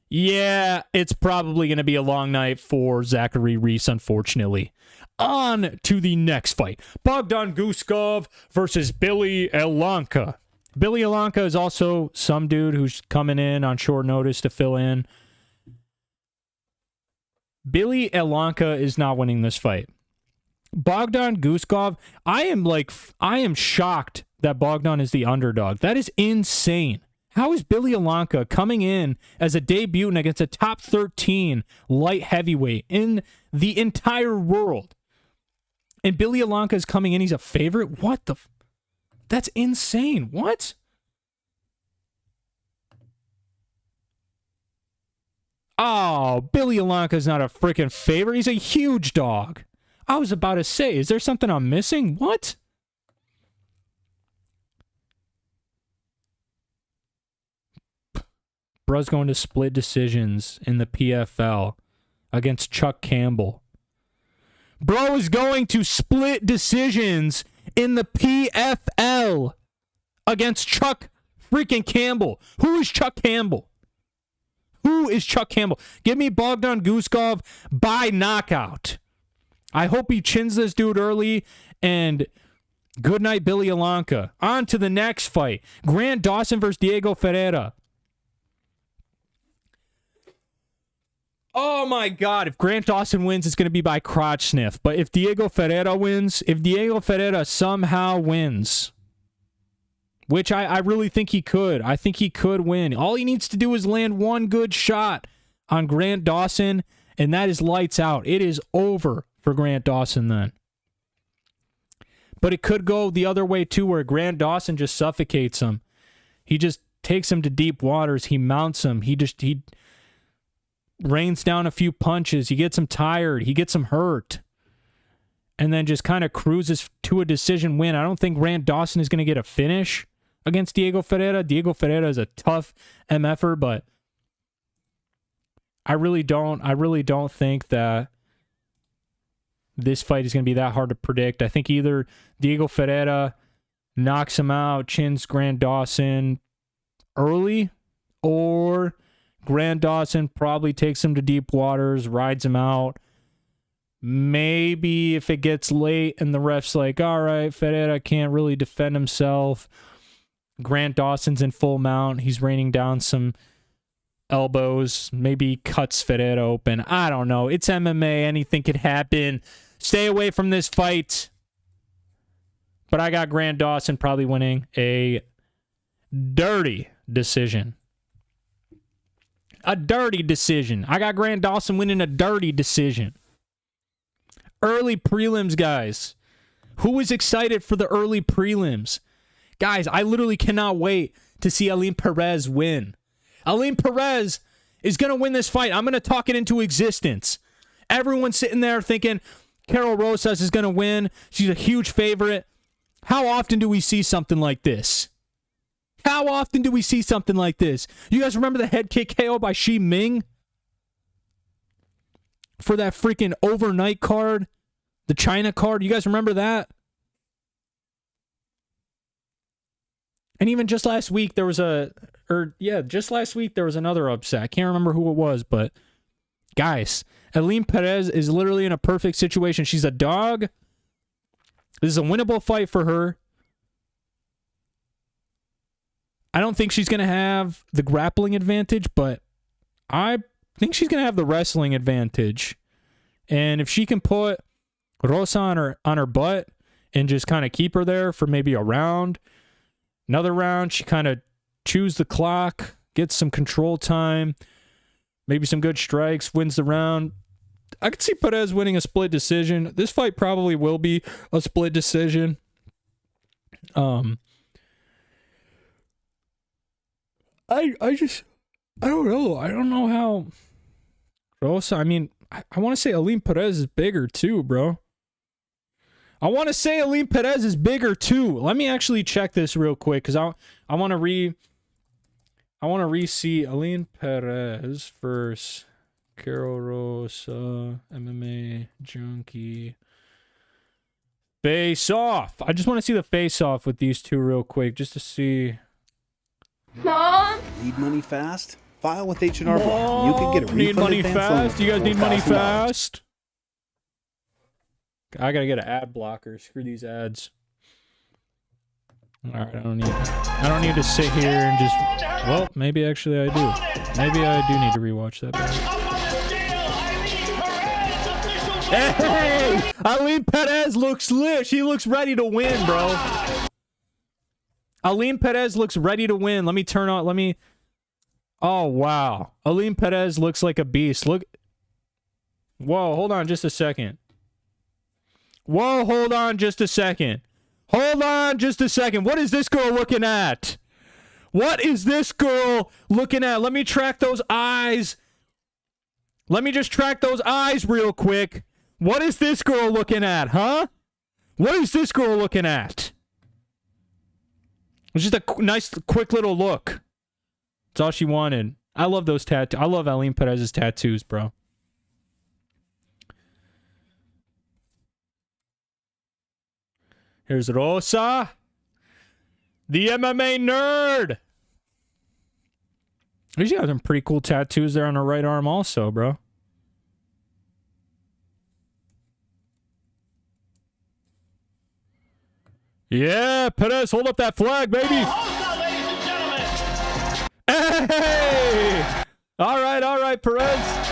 A: yeah, it's probably going to be a long night for Zachary Reese, unfortunately. On to the next fight. Bogdan Guskov versus Billy Elanka. Billy Elanka is also some dude who's coming in on short notice to fill in. Billy Elanka is not winning this fight. Bogdan Guskov, I am shocked that Bogdan is the underdog. That is insane. How is Billy Elanka coming in as a debutant against a top 13 light heavyweight in the entire world? And Billy Elanka is coming in, he's a favorite? What the... That's insane. What? Oh, Billy Elanka is not a freaking favorite. He's a huge dog. I was about to say, is there something I'm missing? What? Bro's going to split decisions in the PFL against Chuck Campbell. Bro is going to split decisions in the PFL against Chuck freaking Campbell. Who is Chuck Campbell? Who is Chuck Campbell? Give me Bogdan Guskov by knockout. I hope he chins this dude early, and good night, Billy Elanka. On to the next fight. Grant Dawson versus Diego Ferreira. Oh my God, if Grant Dawson wins, it's going to be by crotch sniff. But if Diego Ferreira wins, if Diego Ferreira somehow wins, which I really think he could. I think he could win. All he needs to do is land one good shot on Grant Dawson, and that is lights out. It is over for Grant Dawson then. But it could go the other way too, where Grant Dawson just suffocates him. He just takes him to deep waters. He mounts him. He rains down a few punches. He gets him tired. He gets him hurt. and then just kind of cruises to a decision win. I don't think Grant Dawson is going to get a finish against Diego Ferreira. Diego Ferreira is a tough MFer, but I really don't think that this fight is going to be that hard to predict. I think either Diego Ferreira knocks him out, chins Grant Dawson early, or Grant Dawson probably takes him to deep waters, rides him out. Maybe if it gets late and the ref's like, all right, Ferreira can't really defend himself. Grant Dawson's in full mount. He's raining down some elbows. Maybe he cuts Ferreira open. I don't know. It's MMA. Anything could happen. Stay away from this fight. But I got Grant Dawson probably winning a dirty decision. A dirty decision. I got Grant Dawson winning a dirty decision. Early prelims, guys. Who is excited for the early prelims? Guys, I literally cannot wait to see Alim Perez win. Alim Perez is going to win this fight. I'm going to talk it into existence. Everyone's sitting there thinking Carol Rosas is going to win. She's a huge favorite. How often do we see something like this? How often do we see something like this? You guys remember the head kick KO by Shi Ming? For that freaking overnight card, the China card. You guys remember that? And even just last week, there was just last week, there was another upset. I can't remember who it was, but guys, Alim Perez is literally in a perfect situation. She's a dog. This is a winnable fight for her. I don't think she's going to have the grappling advantage, but I think she's going to have the wrestling advantage. And if she can put Rosa on her butt and just kind of keep her there for maybe a round, another round, she kind of chews the clock, gets some control time, maybe some good strikes, wins the round. I could see Perez winning a split decision. This fight probably will be a split decision. I don't know. I don't know how Rosa, I mean, I want to say Alim Perez is bigger too, bro. I want to say Alim Perez is bigger too. Let me actually check this real quick because I want to re-see Alim Perez versus Carol Rosa, MMA Junkie. Face off. I just want to see the face off with these two real quick just to see.
E: Mom? Need money fast? File with H&R Block. You can get a refund.
A: Need money fast? You guys need money fast? I gotta get an ad blocker. Screw these ads. All right, I don't need to sit here and just. Well, maybe actually I do. Maybe I do need to rewatch that back. Hey, Alim Perez looks lit. She looks ready to win, bro. Alim Perez looks ready to win. Let me turn on. Oh wow, Alim Perez looks like a beast. Look. Whoa, hold on just a second. Hold on just a second. What is this girl looking at? Let me track those eyes. Let me just track those eyes real quick. What is this girl looking at, huh? What is this girl looking at? It's just a nice, quick little look. That's all she wanted. I love those tattoos. I love Alim Perez's tattoos, bro. Here's Rosa, the MMA nerd. She's got some pretty cool tattoos there on her right arm also, bro. Yeah, Perez, hold up that flag, baby. Hey! All right, Perez.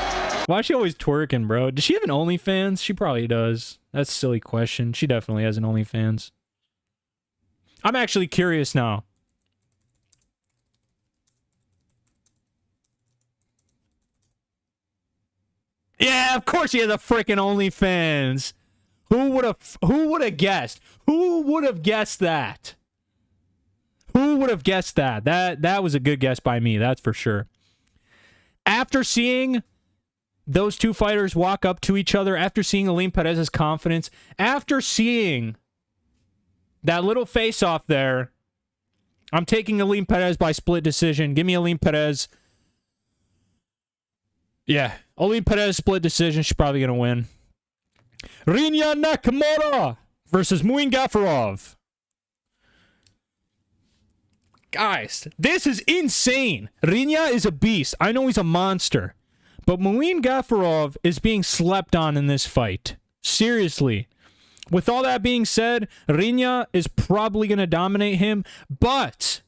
A: Why is she always twerking, bro? Does she have an OnlyFans? She probably does. That's a silly question. She definitely has an OnlyFans. I'm actually curious now. Yeah, of course she has a freaking OnlyFans. Who would have guessed? Who would have guessed that? Who would have guessed that? That was a good guess by me, that's for sure. After seeing those two fighters walk up to each other after seeing Alim Perez's confidence, after seeing that little face-off there. I'm taking Alim Perez by split decision. Give me Alim Perez. Yeah, Alim Perez split decision. She's probably going to win. Rinya Nakamura versus Muin Gafurov. Guys, this is insane. Rinya is a beast. I know he's a monster. But Muin Gafurov is being slept on in this fight. Seriously. With all that being said, Rinya is probably going to dominate him. But,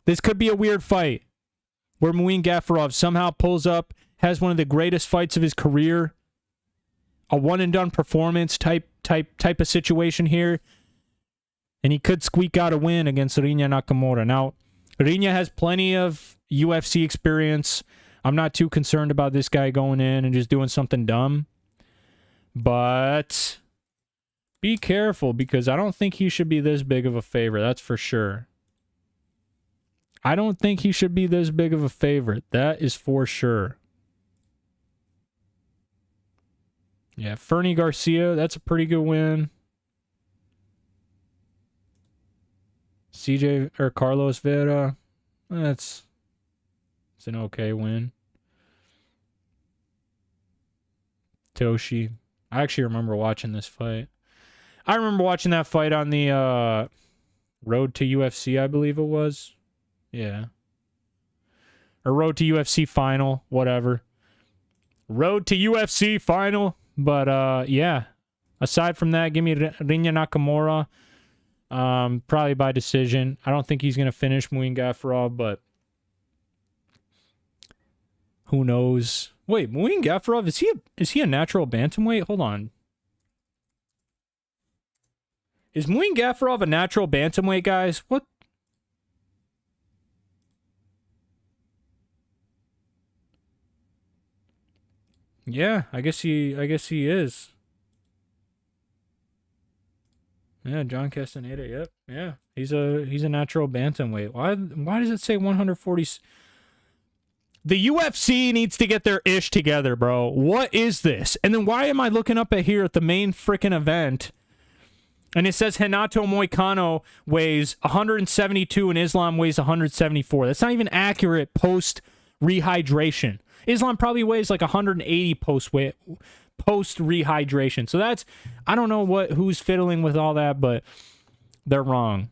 A: this could be a weird fight where Muin Gafurov somehow pulls up, has one of the greatest fights of his career, a one-and-done performance type of situation here, and he could squeak out a win against Rinya Nakamura. Now, Rinya has plenty of UFC experience. I'm not too concerned about this guy going in and just doing something dumb. But be careful, because I don't think he should be this big of a favorite. That's for sure. I don't think he should be this big of a favorite. That is for sure. Yeah, Fernie Garcia, that's a pretty good win. CJ or Carlos Vera, it's an okay win. Toshi, I actually remember watching this fight. I remember watching that fight on the Road to UFC, I believe it was. Yeah. Or Road to UFC Final, whatever. Road to UFC Final. But, yeah. Aside from that, give me Rinya Nakamura. Probably by decision. I don't think he's going to finish Muin Gafurov, but who knows? Wait, Muin Gafurov, is he a natural bantamweight? Hold on. Is Muin Gafurov a natural bantamweight, guys? What? Yeah, I guess he is. Yeah, John Castaneda, yep. Yeah. He's a natural bantamweight. Why does it say 140? The UFC needs to get their ish together, bro. What is this? And then why am I looking up at here at the main freaking event? And it says Renato Moicano weighs 172 and Islam weighs 174. That's not even accurate post rehydration. Islam probably weighs like 180 post rehydration. So that's, I don't know who's fiddling with all that, but they're wrong.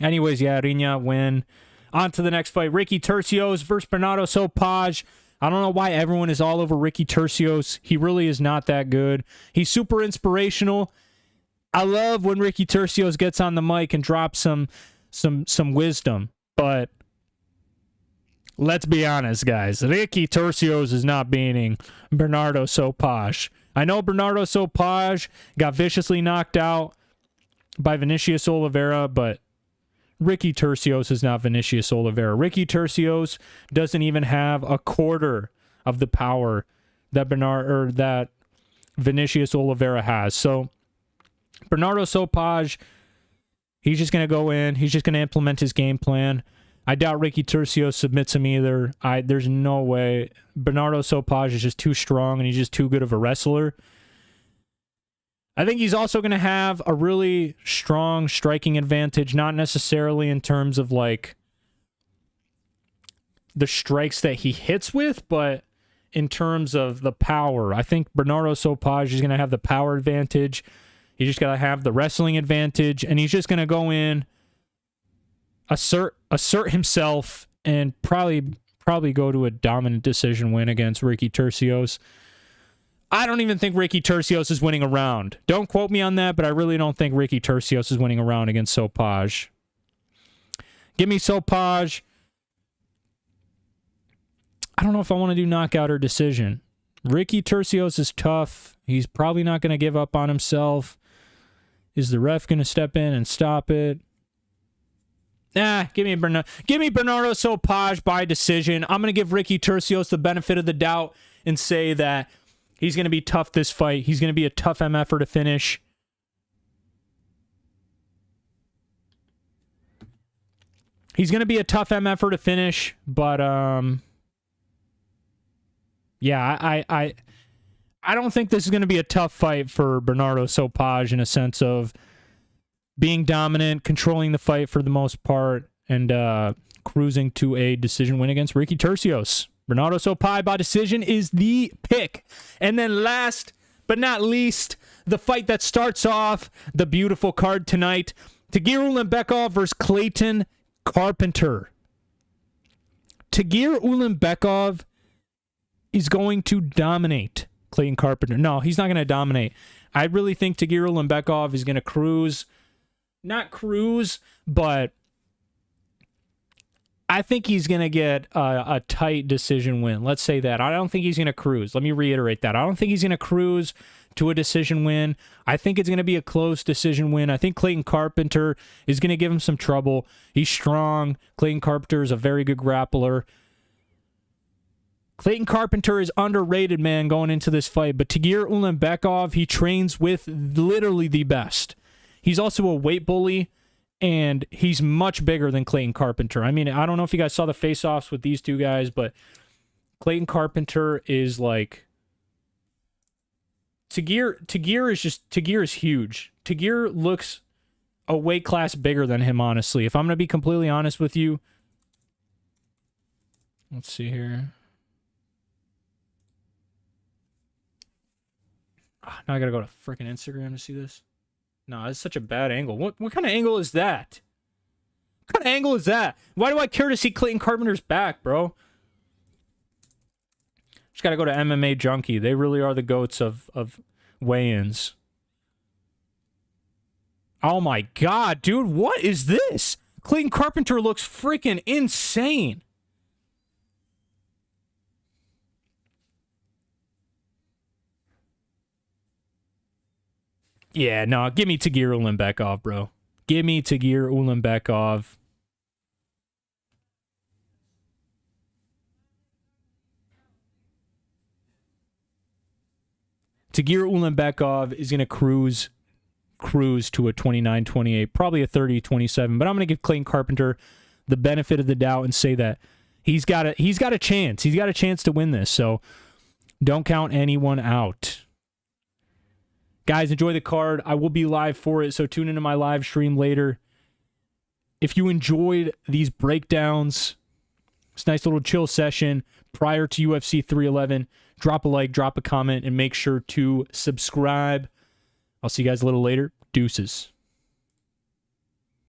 A: Anyways, yeah, Rinya win. On to the next fight. Ricky Turcios versus Bernardo Sopaj. I don't know why everyone is all over Ricky Turcios. He really is not that good. He's super inspirational. I love when Ricky Turcios gets on the mic and drops some wisdom. But let's be honest, guys. Ricky Turcios is not beating Bernardo Sopaj. I know Bernardo Sopaj got viciously knocked out by Vinicius Oliveira, but Ricky Turcios is not Vinicius Oliveira. Ricky Turcios doesn't even have a quarter of the power that that Vinicius Oliveira has. So Bernardo Sopaj, he's just going to go in. He's just going to implement his game plan. I doubt Ricky Turcios submits him either. There's no way. Bernardo Sopaj is just too strong, and he's just too good of a wrestler. I think he's also going to have a really strong striking advantage, not necessarily in terms of like the strikes that he hits with, but in terms of the power. I think Bernardo Sopaj is going to have the power advantage. He's just got to have the wrestling advantage, and he's just going to go in, assert himself, and probably go to a dominant decision win against Ricky Turcios. I don't even think Ricky Turcios is winning a round. Don't quote me on that, but I really don't think Ricky Turcios is winning a round against Sopaj. Give me Sopaj. I don't know if I want to do knockout or decision. Ricky Turcios is tough. He's probably not going to give up on himself. Is the ref going to step in and stop it? Give me Bernardo Sopaj by decision. I'm going to give Ricky Turcios the benefit of the doubt and say that he's going to be tough this fight. He's going to be a tough MFer to finish. He's going to be a tough MFer to finish, but yeah, I don't think this is going to be a tough fight for Bernardo Sopaj in a sense of being dominant, controlling the fight for the most part, and cruising to a decision win against Ricky Turcios. Renato Sopaj by decision is the pick. And then last but not least, the fight that starts off the beautiful card tonight, Tagir Ulanbekov versus Clayton Carpenter. Tagir Ulanbekov is going to dominate Clayton Carpenter. No, he's not going to dominate. I really think Tagir Ulanbekov is going to cruise. Not cruise, but I think he's going to get a tight decision win. Let's say that. I don't think he's going to cruise. Let me reiterate that. I don't think he's going to cruise to a decision win. I think it's going to be a close decision win. I think Clayton Carpenter is going to give him some trouble. He's strong. Clayton Carpenter is a very good grappler. Clayton Carpenter is underrated, man, going into this fight. But Tagir Ulanbekov, he trains with literally the best. He's also a weight bully, and he's much bigger than Clayton Carpenter. I mean, I don't know if you guys saw the face-offs with these two guys, but Clayton Carpenter is like... Tagir is huge. Tagir looks a weight class bigger than him, honestly. If I'm going to be completely honest with you... Let's see here. Now I got to go to freaking Instagram to see this. No, that's such a bad angle. What kind of angle is that? What kind of angle is that? Why do I care to see Clayton Carpenter's back, bro? Just got to go to MMA Junkie. They really are the goats of weigh-ins. Oh my god, dude. What is this? Clayton Carpenter looks freaking insane. Yeah, no, give me Tagir Ulanbekov, bro. Give me Tagir Ulanbekov. Tagir Ulanbekov is going to cruise to a 29-28, probably a 30-27, but I'm going to give Clayton Carpenter the benefit of the doubt and say that he's got a chance. He's got a chance to win this, so don't count anyone out. Guys, enjoy the card. I will be live for it, so tune into my live stream later. If you enjoyed these breakdowns, this nice little chill session prior to UFC 311, drop a like, drop a comment, and make sure to subscribe. I'll see you guys a little later. Deuces.